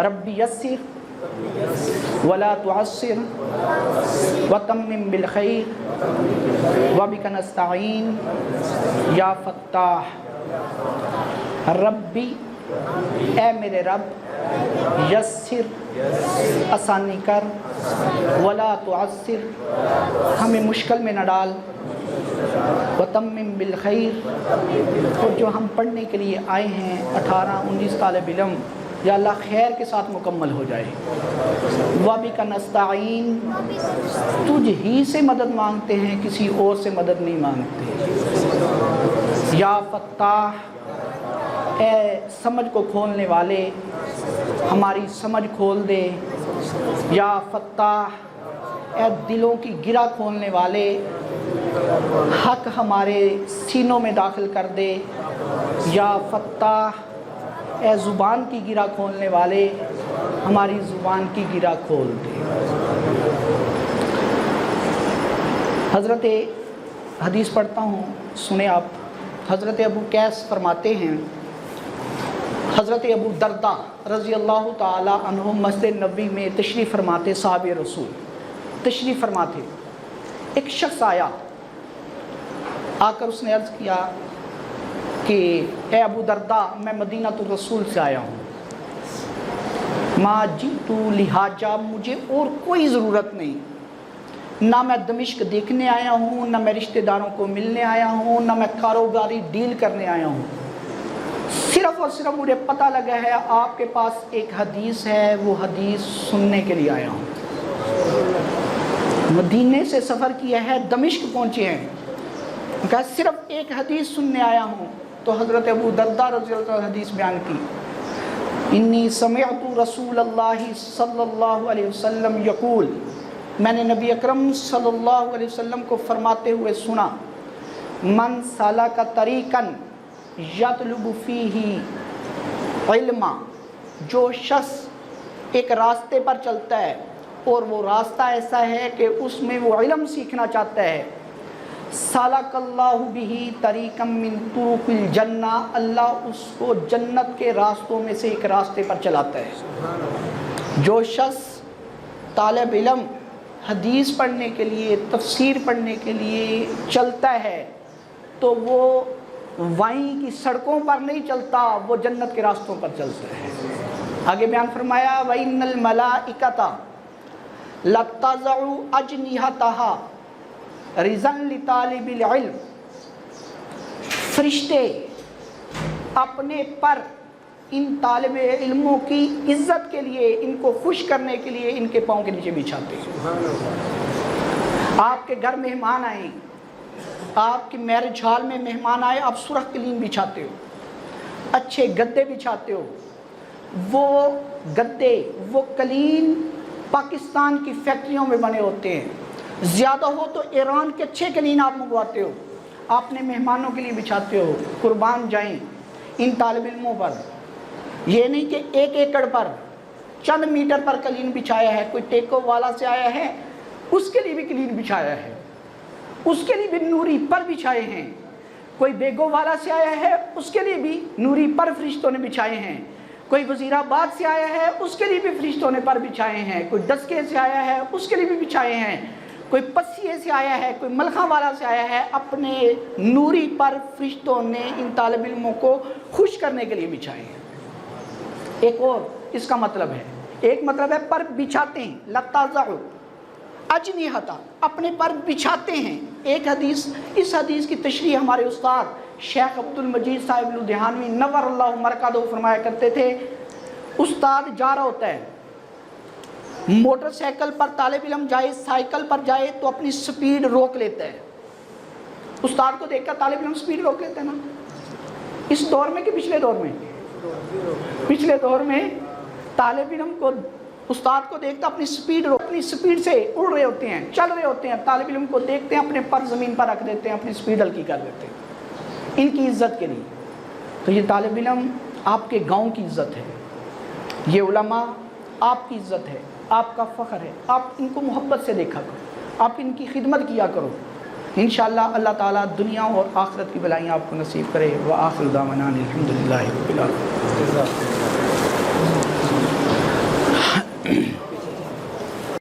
رب یسر ولا تعسر وتمم بالخیر وبک نستعین یا فتاح۔ ربی اے میرے رب، یسر آسانی کر، ولا تعسر ہمیں مشکل میں نہ ڈال، وتمم بالخیر اور جو ہم پڑھنے کے لیے آئے ہیں 18-19 طالب علم، یا اللہ خیر کے ساتھ مکمل ہو جائے۔ وَبِكَ نَسْتَعِينُ تجھ ہی سے مدد مانگتے ہیں، کسی اور سے مدد نہیں مانگتے۔ یا فتاح اے سمجھ کو کھولنے والے، ہماری سمجھ کھول دے۔ یا فتاح اے دلوں کی گرہ کھولنے والے، حق ہمارے سینوں میں داخل کر دے۔ یا فتاح اے زبان کی گرہ کھولنے والے، ہماری زبان کی گرہ کھول دے۔ حضرت حدیث پڑھتا ہوں، سنیں آپ۔ حضرت ابو قیس فرماتے ہیں، حضرت ابو درداء رضی اللہ تعالی عنہ مسجد نبوی میں تشریف فرماتے، صحابہ رسول تشریف فرماتے۔ ایک شخص آیا، آ کر اس نے عرض کیا کہ اے ابو درداء، میں مدینہ الرسول سے آیا ہوں، ما جئت لحاجہ، مجھے اور کوئی ضرورت نہیں، نہ میں دمشق دیکھنے آیا ہوں، نہ میں رشتہ داروں کو ملنے آیا ہوں، نہ میں کاروباری ڈیل کرنے آیا ہوں، صرف اور صرف مجھے پتہ لگا ہے آپ کے پاس ایک حدیث ہے، وہ حدیث سننے کے لیے آیا ہوں۔ مدینے سے سفر کیا ہے، دمشق پہنچے ہیں، کہا صرف ایک حدیث سننے آیا ہوں۔ تو حضرت ابو درداء رضی اللہ عنہ حدیث بیان کی، انی سمعت رسول اللہ صلی اللہ علیہ وسلم یقول، میں نے نبی اکرم صلی اللہ علیہ وسلم کو فرماتے ہوئے سنا، من سلک طریقا یطلب فیہ علما، جو شخص ایک راستے پر چلتا ہے اور وہ راستہ ایسا ہے کہ اس میں وہ علم سیکھنا چاہتا ہے، سالک اللہ بہ طریقا من طرق الجنہ، اللہ اس کو جنت کے راستوں میں سے ایک راستے پر چلاتا ہے۔ جو شخص طالب علم حدیث پڑھنے کے لیے، تفسیر پڑھنے کے لیے چلتا ہے تو وہ وہیں کی سڑکوں پر نہیں چلتا، وہ جنت کے راستوں پر چلتا ہے۔ آگے بیان فرمایا، وَإِنَّ الْمَلَائِكَةَ لَتَضَعُ أَجْنِحَتَهَا رِضًا لِطَالِبِ الْعِلْمِ، فرشتے اپنے پر ان طالب علموں کی عزت کے لیے، ان کو خوش کرنے کے لیے ان کے پاؤں کے نیچے بچھاتے ہیں۔ آپ کے گھر مہمان آئیں، آپ کی میرج ہال میں مہمان آئے، آپ سرخ قلین بچھاتے ہو، اچھے گدے بچھاتے ہو۔ وہ گدے، وہ قلین پاکستان کی فیکٹریوں میں بنے ہوتے ہیں، زیادہ ہو تو ایران کے اچھے قلین آپ منگواتے ہو، آپ نے مہمانوں کے لیے بچھاتے ہو۔ قربان جائیں ان طالب علموں پر، یہ نہیں کہ 1 ایکڑ پر چند میٹر پر قلین بچھایا ہے، کوئی ٹیکو والا سے آیا ہے اس کے لیے بھی قلین بچھایا ہے، اس کے لیے بھی نوری پر بچھائے ہیں، کوئی بیگو والا سے آیا ہے اس کے لیے بھی نوری پر فرشتوں نے بچھائے ہیں، کوئی وزیر آباد سے آیا ہے اس کے لیے بھی فرشتوں نے پر بچھائے ہیں، کوئی ڈسکے سے آیا ہے اس کے لیے بھی بچھائے ہیں، کوئی پسیے سے آیا ہے، کوئی ملخہ والا سے آیا ہے، اپنے نوری پر فرشتوں نے ان طالب علموں کو خوش کرنے کے لیے بچھائے ہیں۔ ایک اور اس کا مطلب ہے، ایک مطلب ہے پر بچھاتے ہیں، لَتَضَعُ اجنحتہ، اپنے پر بچھاتے ہیں۔ ایک حدیث، اس حدیث کی تشریح ہمارے استاد شیخ عبد المجید صاحب لدھیانوی نور اللہ مرکزہ فرمایا کرتے تھے، استاد جا رہا ہوتا ہے، موٹر سائیکل پر طالب علم جائے، سائیکل پر جائے تو اپنی سپیڈ روک لیتا ہے، استاد کو دیکھ کر طالب علم سپیڈ روک لیتا ہے نا، اس دور میں کہ پچھلے دور میں؟ پچھلے دور میں طالب علم کو استاد کو دیکھتا اپنی سپیڈ سے اڑ رہے ہوتے ہیں، چل رہے ہوتے ہیں، طالب علم کو دیکھتے ہیں اپنے پر زمین پر رکھ دیتے ہیں، اپنی سپیڈ ہلکی کر دیتے ہیں ان کی عزت کے لیے۔ تو یہ طالب علم آپ کے گاؤں کی عزت ہے، یہ علماء آپ کی عزت ہے، آپ کا فخر ہے، آپ ان کو محبت سے دیکھا کرو، آپ ان کی خدمت کیا کرو، انشاءاللہ اللہ تعالیٰ دنیا اور آخرت کی بھلائیاں آپ کو نصیب کرے۔ وآخر دعوانا الحمدللہ رب العالمین۔